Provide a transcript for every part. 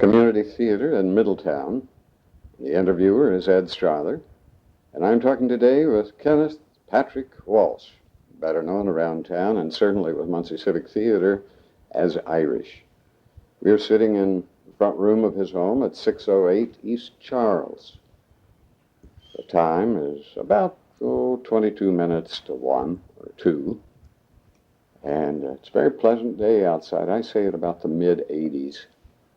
Community Theater in Middletown. The interviewer is Ed Strother, and I'm talking today with Kenneth Patrick Walsh, better known around town and certainly with Muncie Civic Theatre as Irish. We're sitting in the front room of his home at 608 East Charles. The time is about 22 minutes to 1 or 2, and it's a very pleasant day outside. I say at about the mid-80s,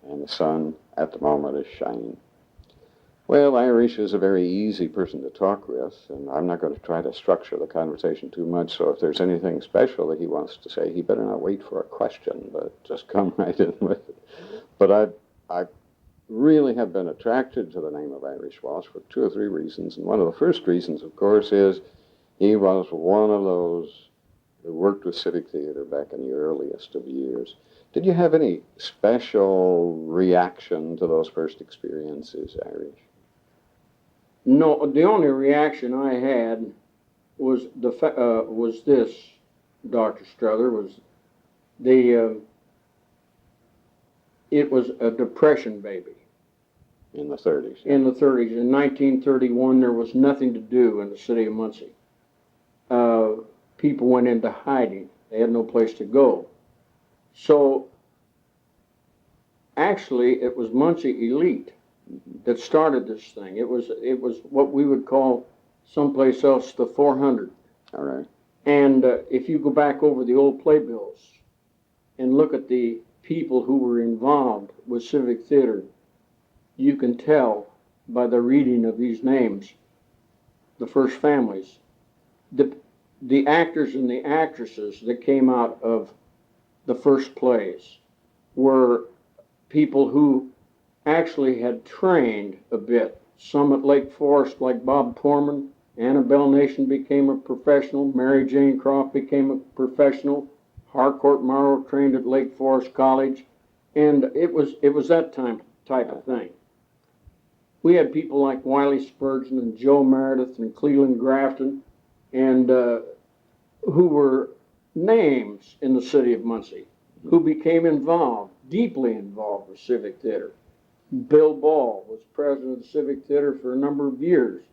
and the sun at the moment is shining. Well, Irish is a very easy person to talk with, and I'm not going to try to structure the conversation too much, so if there's anything special that he wants to say, he better not wait for a question, but just come right in with it. But I really have been attracted to the name of Irish Walsh for 2 or 3 reasons, and one of the first reasons, of course, is he was one of those who worked with Civic Theatre back in the earliest of years. Did you have any special reaction to those first experiences, Irish? No, the only reaction I had was this, Dr. Strother, was it was a depression baby. In the 30s. In the 30s. In 1931, there was nothing to do in the city of Muncie. People went into hiding. They had no place to go. So, actually, it was Muncie Elite that started this thing. It was what we would call someplace else the 400. All right. And if you go back over the old playbills and look at the people who were involved with Civic Theatre, you can tell by the reading of these names, the first families, the actors and the actresses that came out of the first plays were people who actually had trained a bit. Some at Lake Forest, like Bob Torman. Annabelle Nation became a professional. Mary Jane Croft became a professional. Harcourt Morrow trained at Lake Forest College. And it was that type of thing. We had people like Wiley Spurgeon and Joe Meredith and Cleveland Grafton, and who were names in the city of Muncie, who became involved, deeply involved with Civic Theatre. Bill Ball was president of the Civic Theatre for a number of years,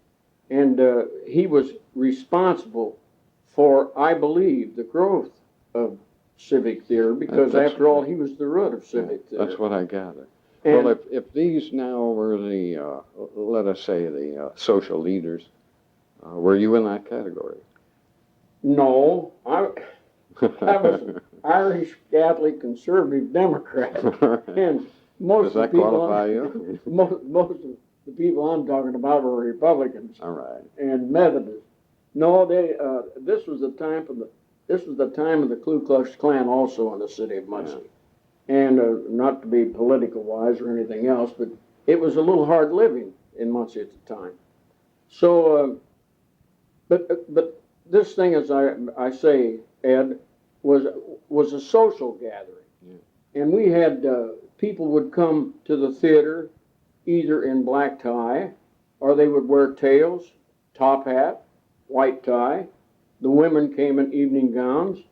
and he was responsible for, I believe, the growth of Civic Theatre, because after all, he was the root of Civic Theatre. That's what I gather. And well, if these now were the, let us say, the social leaders, were you in that category? No, I was an Irish Catholic Conservative Democrat, and most Does that of the people qualify you? most of the people I'm talking about were Republicans. All right. And Methodists. No, this was the time of the Ku Klux Klan also in the city of Muncie. Yeah. And not to be political wise or anything else, but it was a little hard living in Muncie at the time. So, but this thing, as I say, Ed, was a social gathering. Yeah. And we had people would come to the theater either in black tie, or they would wear tails, top hat, white tie. The women came in evening gowns,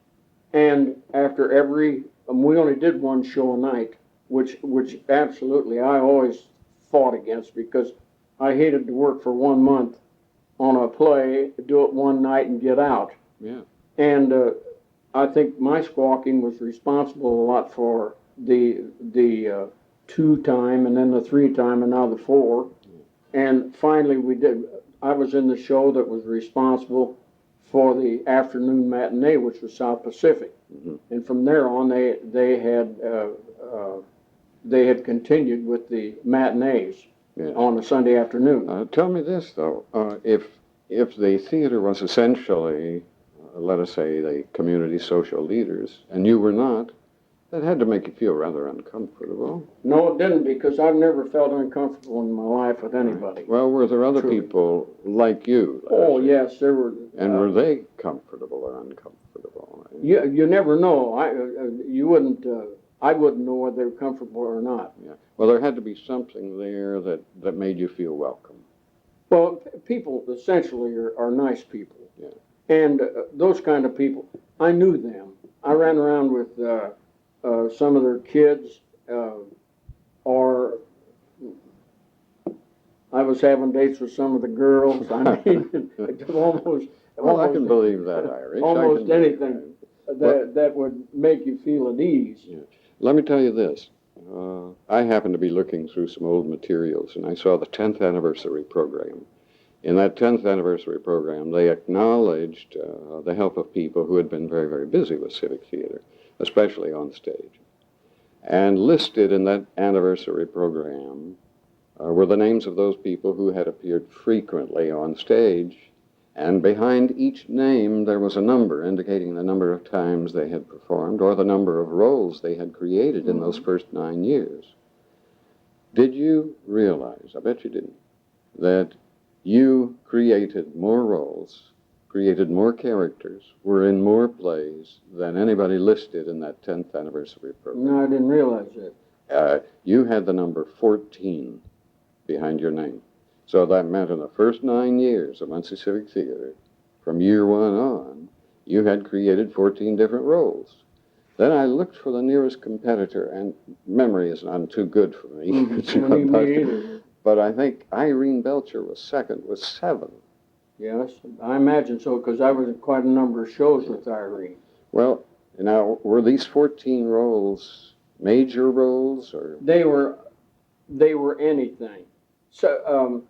and after we only did one show a night, which absolutely I always fought against, because I hated to work for 1 month on a play, do it one night and get out. Yeah. And I think my squawking was responsible a lot for the 2-time and then the 3-time and now the 4. And finally I was in the show that was responsible for the afternoon matinee, which was South Pacific. Mm-hmm. And from there on, they had continued with the matinees on a Sunday afternoon. Tell me this, though. If the theater was essentially, let us say, the community social leaders, and you were not, that had to make you feel rather uncomfortable. No, it didn't, because I've never felt uncomfortable in my life with anybody. Right. Well, were there other people like you? Oh, yes, there were. And were they comfortable or uncomfortable? You never know. I wouldn't know whether they were comfortable or not. Yeah. Well, there had to be something there that made you feel welcome. Well, people essentially are nice people. Yeah. And those kind of people, I knew them. I ran around with some of their kids. or I was having dates with some of the girls. I mean, almost. Well, I can believe that, Irish. Almost anything that would make you feel at ease. Yeah. Let me tell you this. I happened to be looking through some old materials, and I saw the 10th anniversary program. In that 10th anniversary program, they acknowledged the help of people who had been very, very busy with civic theater, especially on stage. And listed in that anniversary program were the names of those people who had appeared frequently on stage, and behind each name there was a number indicating the number of times they had performed or the number of roles they had created in those first 9 years. Did you realize, I bet you didn't, that you created more roles, created more characters, were in more plays than anybody listed in that 10th anniversary program? No, I didn't realize that. You had the number 14 behind your name. So that meant in the first 9 years of Muncie Civic Theatre, from year one on, you had created 14 different roles. Then I looked for the nearest competitor, and memory is not too good for me. Me either. But I think Irene Belcher was second with 7. Yes, I imagine so, because I was in quite a number of shows with Irene. Well, now, were these 14 roles major roles, or? They were anything. So,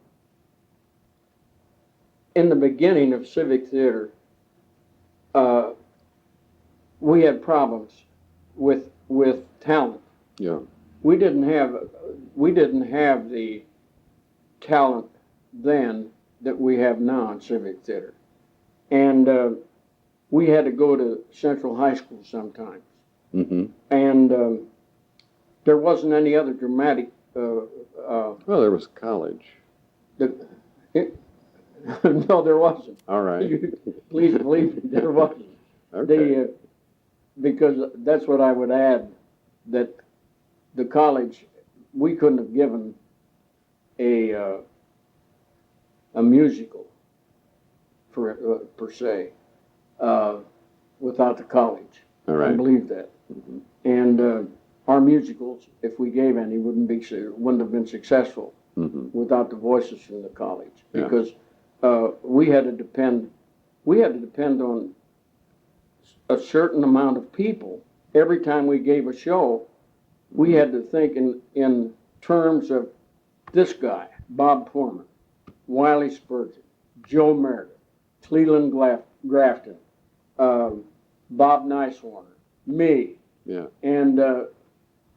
in the beginning of Civic Theater, we had problems with talent. Yeah. We didn't have the talent then that we have now in Civic Theater, and we had to go to Central High School sometimes, and there wasn't any other dramatic. Well, there was college. No, there wasn't. All right. Please believe me, there wasn't. Okay. Because that's what I would add, that the college, we couldn't have given a musical per se without the college. All right. I believe that. And our musicals, if we gave any, wouldn't have been successful without the voices from the college, because we had to depend on a certain amount of people. Every time we gave a show, we had to think in terms of this guy, Bob Foreman, Wiley Spurgeon, Joe Meredith, Cleveland Grafton, Bob Nicewarner, me. Yeah. And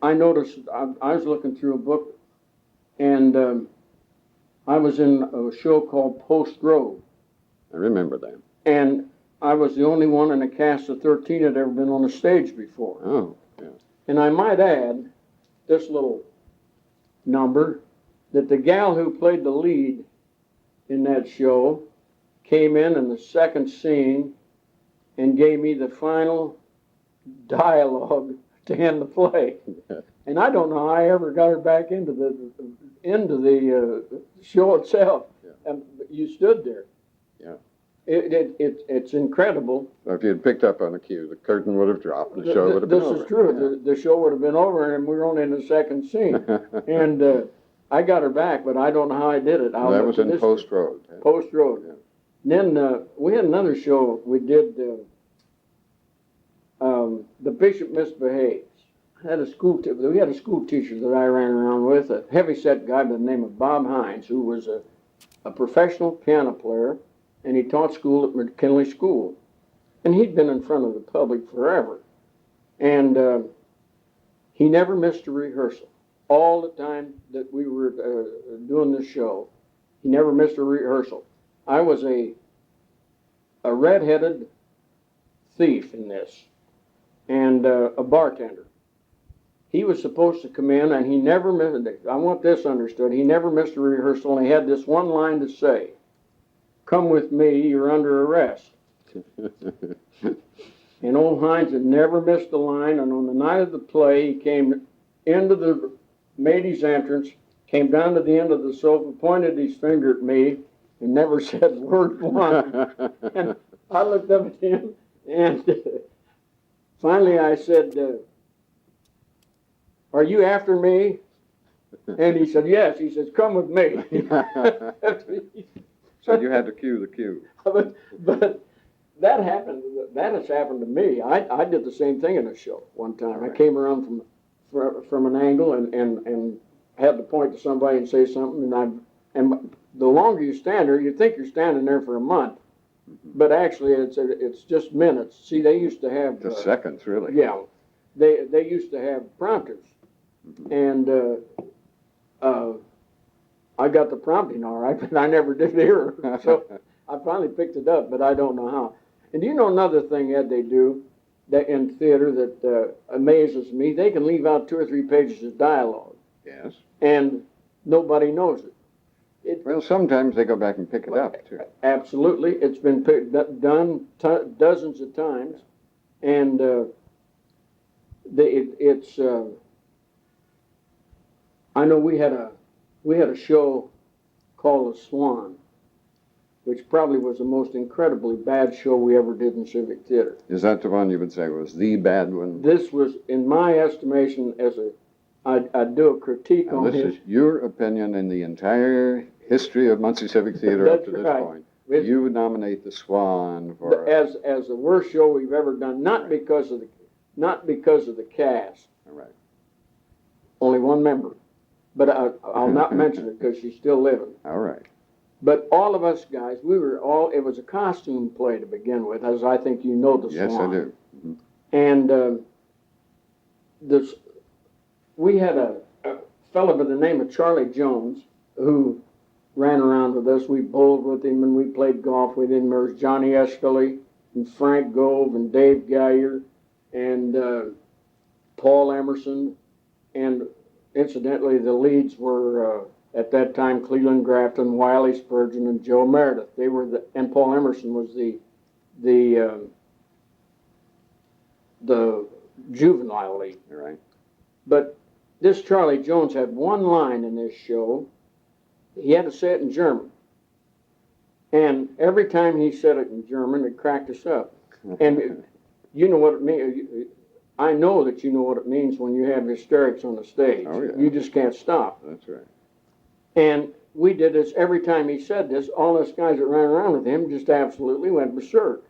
I noticed, I was looking through a book, and I was in a show called Post Road. I remember that. And I was the only one in a cast of 13 that had ever been on a stage before. Oh, yeah. And I might add, this little number, that the gal who played the lead in that show came in the second scene and gave me the final dialogue to end the play. And I don't know how I ever got her back into the show itself. Yeah. And you stood there. Yeah. It's incredible. If you had picked up on the cue, the curtain would have dropped and the show would have been over. This is true. The show would have been over, and we were only in the second scene. And I got her back, but I don't know how I did it. That was in Post Road. Post Road. Yeah. And then we had another show. We did The Bishop Misbehaves. We had a school teacher that I ran around with, a heavyset guy by the name of Bob Hines, who was a professional piano player, and he taught school at McKinley School. And he'd been in front of the public forever. And he never missed a rehearsal. All the time that we were doing this show, he never missed a rehearsal. I was a red-headed thief in this, and a bartender. He was supposed to come in, and he never missed. I want this understood. He never missed a rehearsal, and he had this one line to say: "Come with me, you're under arrest." And old Hines had never missed a line, and on the night of the play, he came into the Matey's entrance, came down to the end of the sofa, pointed his finger at me, and never said word one. And I looked up at him, and finally I said, "Are you after me?" And he said, yes. He says, come with me. So you had to cue the cue. but that happened. That has happened to me. I did the same thing in a show one time. Right. I came around from an angle and had to point to somebody and say something. And the longer you stand there, you think you're standing there for a month, but actually it's just minutes. See, they used to have Just seconds, really. Yeah, they used to have prompters, and I got the prompting all right, but I never did hear her. So I finally picked it up, but I don't know how. And do you know another thing, Ed, they do that in theater that amazes me? They can leave out 2 or 3 pages of dialogue. Yes. And nobody knows it. Well, sometimes they go back and pick it up, too. Absolutely. It's been done dozens of times. And I know we had a show called The Swan, which probably was the most incredibly bad show we ever did in Civic Theatre. Is that the one you would say was the bad one? This was, in my estimation, I'd do a critique on this is your opinion in the entire history of Muncie Civic Theatre up to this point. You would nominate The Swan for as the worst show we've ever done, not because of the cast. All right. Only one member, but I'll not mention it because she's still living. All right. But all of us guys, it was a costume play to begin with, as I think you know The Swan. Yes, I do. Mm-hmm. And we had a fellow by the name of Charlie Jones who ran around with us. We bowled with him and we played golf with him. There was Johnny Escalay and Frank Gove and Dave Geyer and Paul Emerson. And incidentally, the leads were at that time Cleveland Grafton, Wiley Spurgeon, and Joe Meredith. And Paul Emerson was the juvenile lead. Right. But this Charlie Jones had one line in this show. He had to say it in German. And every time he said it in German, it cracked us up. And you know what it means. I know that you know what it means when you have hysterics on the stage. Oh, yeah. You just can't stop. That's right. And we did this every time he said this. All us guys that ran around with him just absolutely went berserk.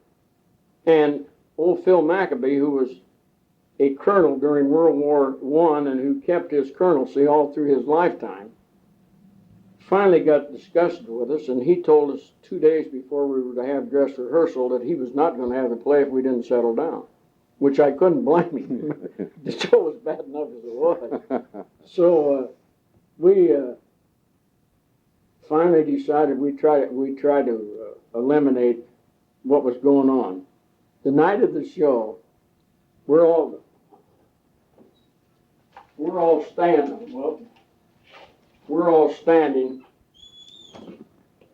And old Phil McCabee, who was a colonel during World War I and who kept his colonelcy all through his lifetime, finally got disgusted with us, and he told us 2 days before we were to have dress rehearsal that he was not going to have the play if we didn't settle down, which I couldn't blame him. The show was bad enough as it was. So we finally decided we try to eliminate what was going on. The night of the show, we're all standing. Well, we're all standing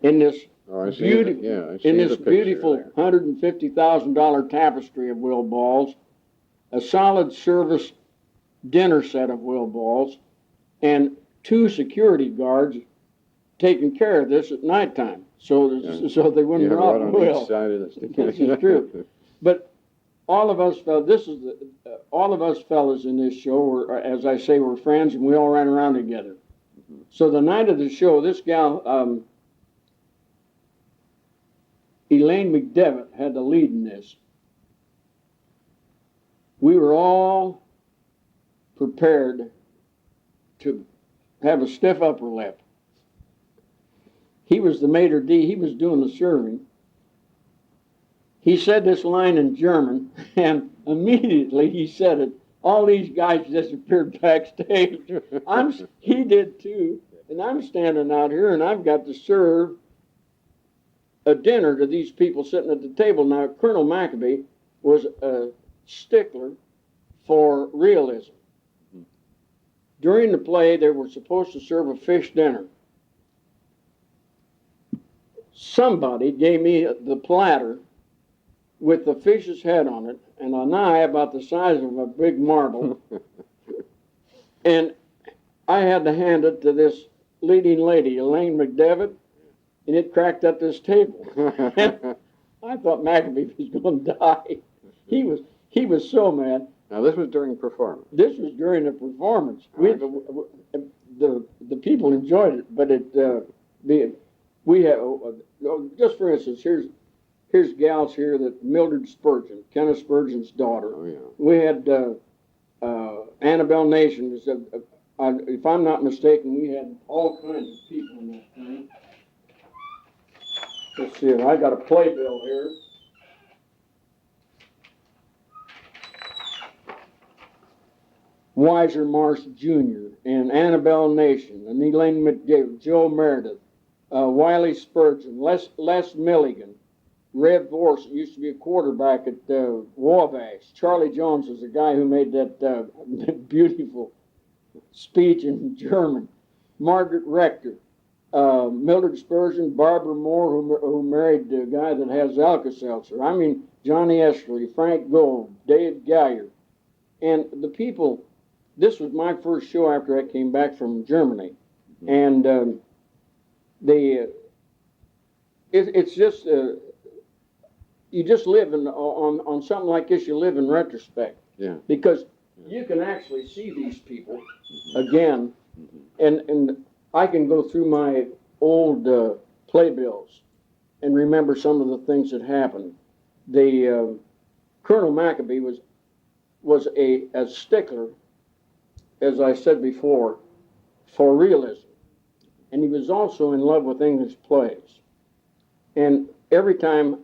in this beautiful $150,000 tapestry of Will Ball's, a solid service dinner set of Will Ball's, and 2 security guards taking care of this at nighttime, so they wouldn't rob Will. This is true. But all of us fellas in this show were, as I say, were friends, and we all ran around together. So the night of the show, this gal, Elaine McDevitt, had the lead in this. We were all prepared to have a stiff upper lip. He was the maitre d', he was doing the serving. He said this line in German, and immediately he said it. All these guys disappeared backstage. He did too, and I'm standing out here, and I've got to serve a dinner to these people sitting at the table. Now, Colonel McCabee was a stickler for realism. During the play, they were supposed to serve a fish dinner. Somebody gave me the platter with the fish's head on it, and an eye about the size of a big marble. And I had to hand it to this leading lady, Elaine McDevitt, and it cracked up this table. And I thought McCabee was going to die. He was so mad. Now, this was during performance. This was during the performance. The the people enjoyed it, but we have just for instance, here's gals here that Mildred Spurgeon, Kenneth Spurgeon's daughter. Oh, yeah. We had Annabelle Nation. If I'm not mistaken, we had all kinds of people in that thing. Let's see, I got a playbill here. Weiser Marsh Jr. and Annabelle Nation and Elaine McCabee, Joe Meredith, Wiley Spurgeon, Les Milligan, Red Vorse used to be a quarterback at Wabash. Charlie Jones is the guy who made that beautiful speech in German. Margaret Rector, Mildred Spurgeon, Barbara Moore, who married the guy that has Alka-Seltzer. I mean, Johnny Esterly, Frank Gold, Dave Galliard. And the people, this was my first show after I came back from Germany. And it's just, you just live on something like this, you live in retrospect. Yeah. Because you can actually see these people again, and I can go through my old playbills and remember some of the things that happened. The Colonel McCabee was a stickler, as I said before, for realism, and he was also in love with English plays. And every time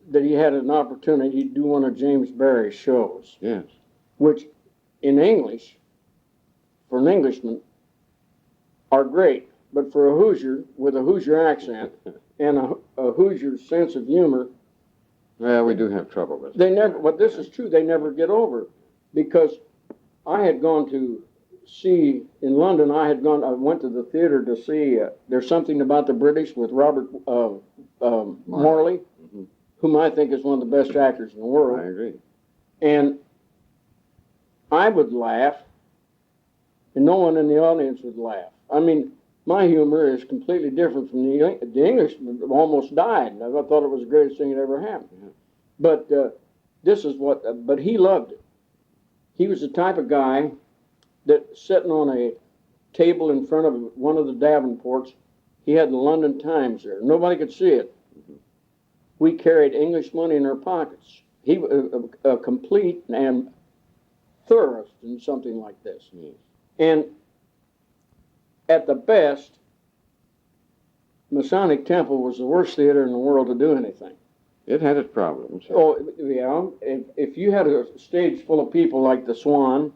that he had an opportunity, he'd do one of James Barrie's shows. Yes. Which, in English, for an Englishman, are great. But for a Hoosier, with a Hoosier accent and a Hoosier sense of humor, Well, we do have trouble with it. they never. But this is true. They never get over, because I had gone to see in London. I went to the theater to see. There's Something About the British with Robert Morley, whom I think is one of the best actors in the world. I agree. And I would laugh, and no one in the audience would laugh. I mean, my humor is completely different from the English. Almost died. I thought it was the greatest thing that ever happened. Yeah. But this is what. But he loved it. He was the type of guy that sitting on a table in front of one of the Davenports, he had the London Times there. Nobody could see it. We carried English money in our pockets. He was a complete and thorough in something like this. Yes. And at the best, Masonic Temple was the worst theater in the world to do anything. It had its problems. Oh, yeah. If you had a stage full of people like the Swan,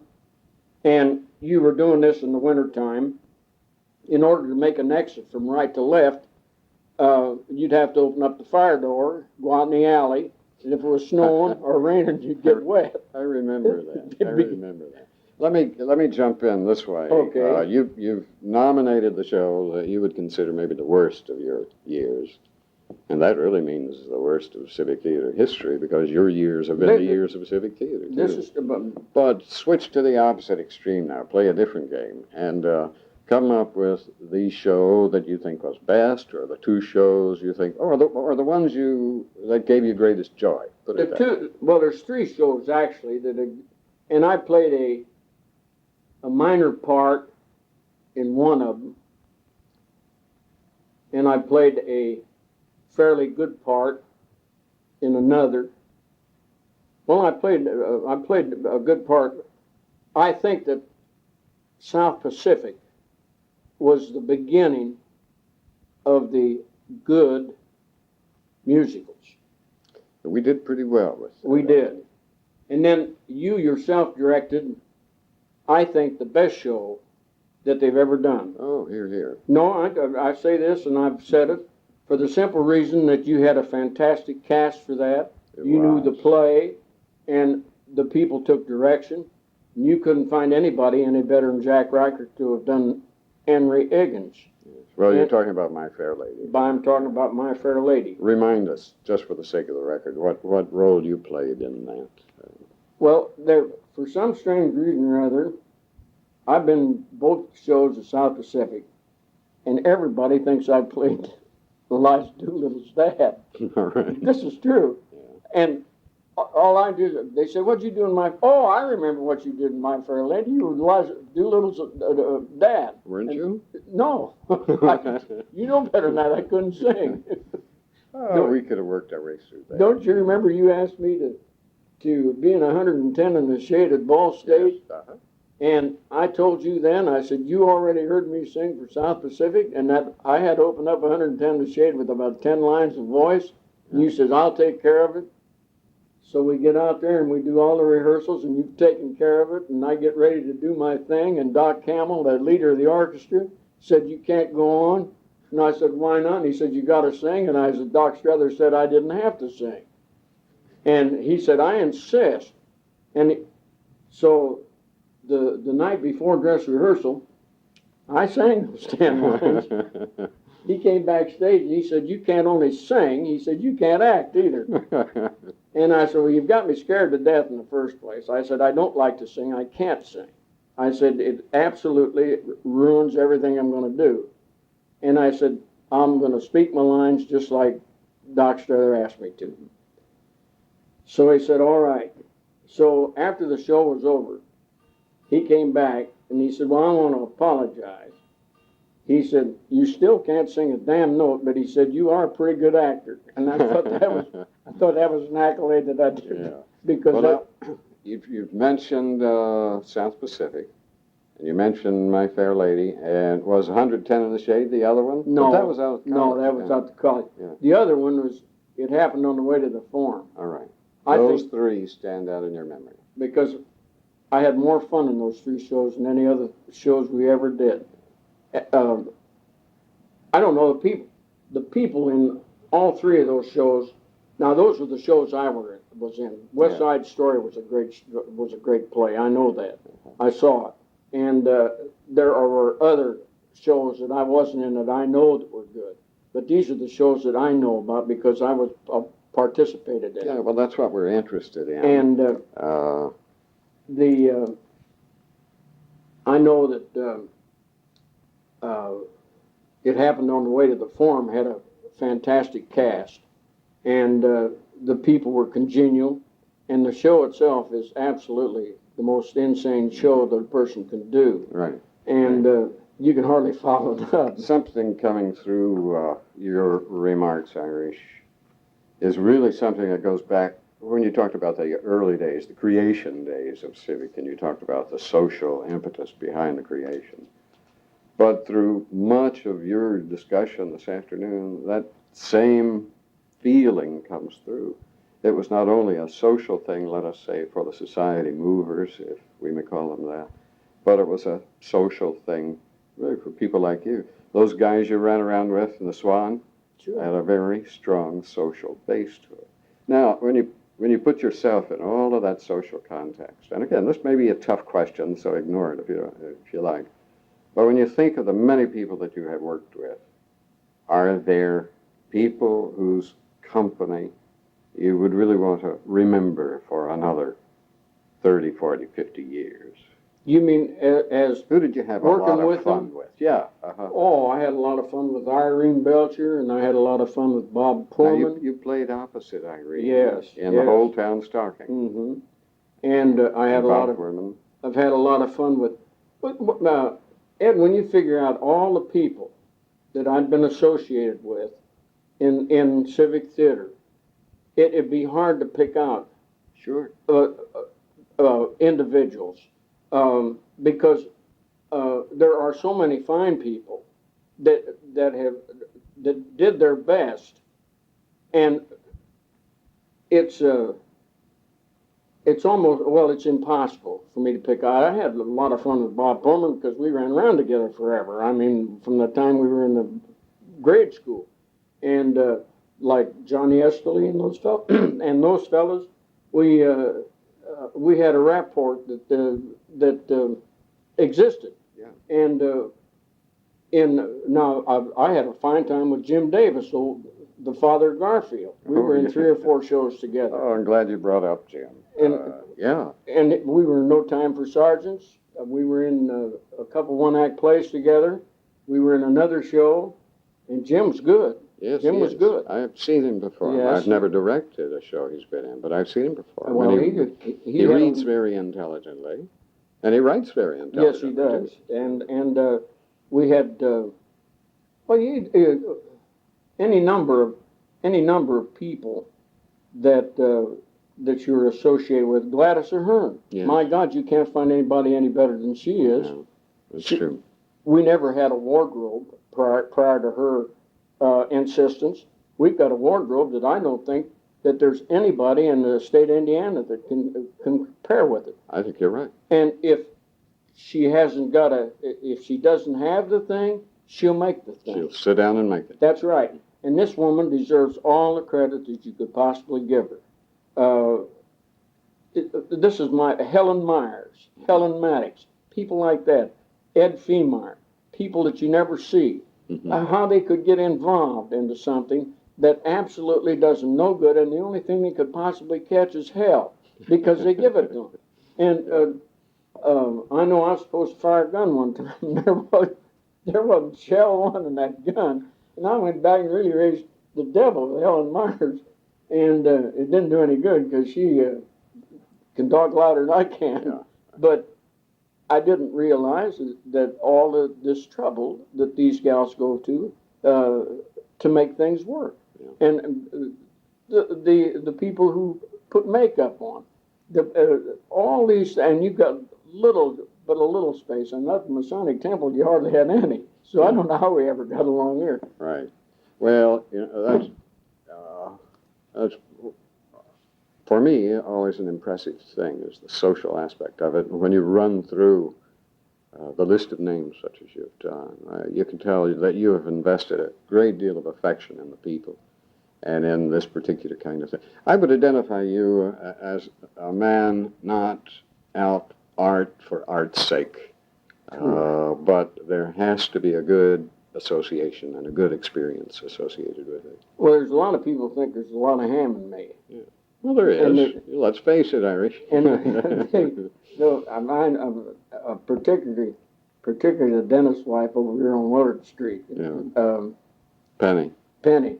and you were doing this in the wintertime, in order to make an exit from right to left, you'd have to open up the fire door, go out in the alley, and if it was snowing or raining, you'd get wet. I remember that. I remember that. Let me jump in this way. Okay. You've nominated the show that you would consider maybe the worst of your years, and that really means the worst of civic theater history, because your years have been the years of civic theater too. This is But switch to the opposite extreme now. Play a different game and come up with the show that you think was best, or the two shows you think, or the ones that gave you greatest joy. Put it that way. Well, there's three shows actually and I played a minor part in one of them, and I played a fairly good part in another. Well, I played a good part. I think that South Pacific was the beginning of the good musicals. We did pretty well with that. We did. And then you yourself directed, I think, the best show that they've ever done. Oh, here. No, I say this, and I've said it, for the simple reason that you had a fantastic cast for that. You knew the play, and the people took direction. And you couldn't find anybody any better than Jack Reichert to have done Henry Higgins. Yes. Well, you're talking about My Fair Lady. I'm talking about My Fair Lady. Remind us, just for the sake of the record, what role you played in that. Well, for some strange reason or other, I've been in both shows of South Pacific, and everybody thinks I played Eliza Doolittle's dad. All right. This is true. Yeah. And all I did, they said, what'd you do in my, oh, I remember what you did in My Fair Lady. You were Elijah Doolittle's dad. Weren't you? No. You know better than that. I couldn't sing. Oh, we could have worked our way through that. Don't you remember you asked me to be in 110 in the Shade at Ball State? Yes, uh-huh. And I told you then, I said, you already heard me sing for South Pacific, and that I had opened up 110 in the Shade with about 10 lines of voice. And you said, I'll take care of it. So we get out there and we do all the rehearsals, and you've taken care of it, and I get ready to do my thing, and Doc Campbell, the leader of the orchestra, said, you can't go on. And I said, why not? And he said, you got to sing. And I said, Doc Strother said I didn't have to sing. And he said, I insist. And so the night before dress rehearsal, I sang those 10 lines. He came backstage and he said, you can't only sing. He said, you can't act either. And I said, well, you've got me scared to death in the first place. I said, I don't like to sing. I can't sing. I said, it absolutely ruins everything I'm going to do. And I said, I'm going to speak my lines just like Doc Strother asked me to. So he said, all right. So after the show was over, he came back and he said, well, I want to apologize. He said, you still can't sing a damn note, but he said, you are a pretty good actor. And I thought that was an accolade that I did. Yeah. Because well, you've mentioned South Pacific, and you mentioned My Fair Lady, and was 110 in the Shade the other one? No, but that was out of college. No, that was out to college. Yeah. The other one was, it happened on the way to the Forum. All right. I Those think, three stand out in your memory. because I had more fun in those 3 shows than any other shows we ever did. I don't know the people in all 3 of those shows. Now those were the shows I was in. West Side Story was a great play. I know that. I saw it. And there were other shows that I wasn't in that I know that were good. But these are the shows that I know about because I was participated in. Yeah, well, that's what we're interested in. And I know that it happened on the way to the Forum, had a fantastic cast, and the people were congenial, and the show itself is absolutely the most insane show that a person can do. Right. And you can hardly follow it up. Something coming through your remarks, Irish, is really something that goes back when you talked about the early days, the creation days of Civic, and you talked about the social impetus behind the creation. But through much of your discussion this afternoon, that same feeling comes through. It was not only a social thing, let us say, for the society movers, if we may call them that, but it was a social thing really for people like you. Those guys you ran around with in the Swan had a very strong social base to it. Now, when you put yourself in all of that social context, and again, this may be a tough question, so ignore it if you like. But when you think of the many people that you have worked with, are there people whose company you would really want to remember for another 30, 40, 50 years? You mean as who did you have a lot of fun with? Yeah. Uh-huh. Oh, I had a lot of fun with Irene Belcher, and I had a lot of fun with Bob Pullman. Now you played opposite Irene. Yes. In the whole town stalking. Mm-hmm. And I had I've had a lot of fun with. Now, Ed, when you figure out all the people that I'd been associated with in Civic Theater, it'd be hard to pick out. Sure. Individuals. Because there are so many fine people that did their best, and it's impossible for me to pick out. I had a lot of fun with Bob Pullman because we ran around together forever. I mean, from the time we were in the grade school, and like Johnny Estley and those fellas, we had a rapport that existed. Yeah. And I had a fine time with Jim Davis, the father of Garfield. We were in 3 or 4 shows together. Oh, I'm glad you brought up Jim. Yeah. And we were in No Time for Sergeants. We were in a couple one-act plays together. We were in another show, and Jim's good. Yes, Jim he was is. good. I've seen him before. Yes. I've never directed a show he's been in, but I've seen him before. Well, he had reads very intelligently, and he writes very intelligently. Yes, he does. Too. And we had any number of people that that you're associated with. Gladys Ahern. Yes. My God, you can't find anybody any better than she is. No, that's true. We never had a wardrobe prior to her insistence. We've got a wardrobe that I don't think that there's anybody in the state of Indiana that can compare with it. I think you're right. And if she doesn't have the thing, she'll make the thing. She'll sit down and make it. That's right. And this woman deserves all the credit that you could possibly give her. This is my Helen Myers, Helen Maddox, people like that, Ed Femeyer, people that you never see. Mm-hmm. How they could get involved into something that absolutely does them no good, and the only thing they could possibly catch is hell, because they give it to them. And I know I was supposed to fire a gun one time. There wasn't shell one in that gun, and I went back and really raised the devil with Helen Myers, and it didn't do any good because she can talk louder than I can. Yeah. But I didn't realize that all of this trouble that these gals go to make things work, Yeah. and the people who put makeup on, all these, and you've got a little space, and at the Masonic Temple you hardly had any. So I don't know how we ever got along here. Right. Well, that's for me always an impressive thing is the social aspect of it. When you run through the list of names such as you've done, you can tell that you have invested a great deal of affection in the people and in this particular kind of thing. I would identify you as a man not out art for art's sake, but there has to be a good association and a good experience associated with it. Well, there's a lot of people think there's a lot of ham in me. Yeah. Well, there is. Let's face it, Irish. And particularly the dentist's wife over here on Willard Street. Yeah. Penny. Penny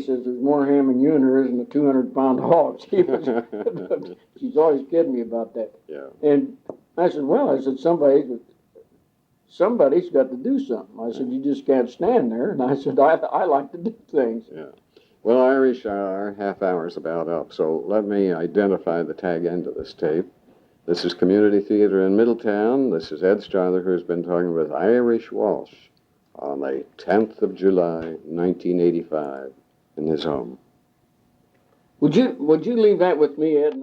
says there's more ham in you than there is in a 200-pound hog. She's always kidding me about that. Yeah. And I said, somebody's got to do something. I said, you just can't stand there. And I said, I like to do things. Yeah. Well, Irish, our half hour's about up, so let me identify the tag end of this tape. This is Community Theater in Middletown. This is Ed Strother, who's been talking with Irish Walsh on the 10th of July, 1985, in his home. Would you leave that with me, Ed?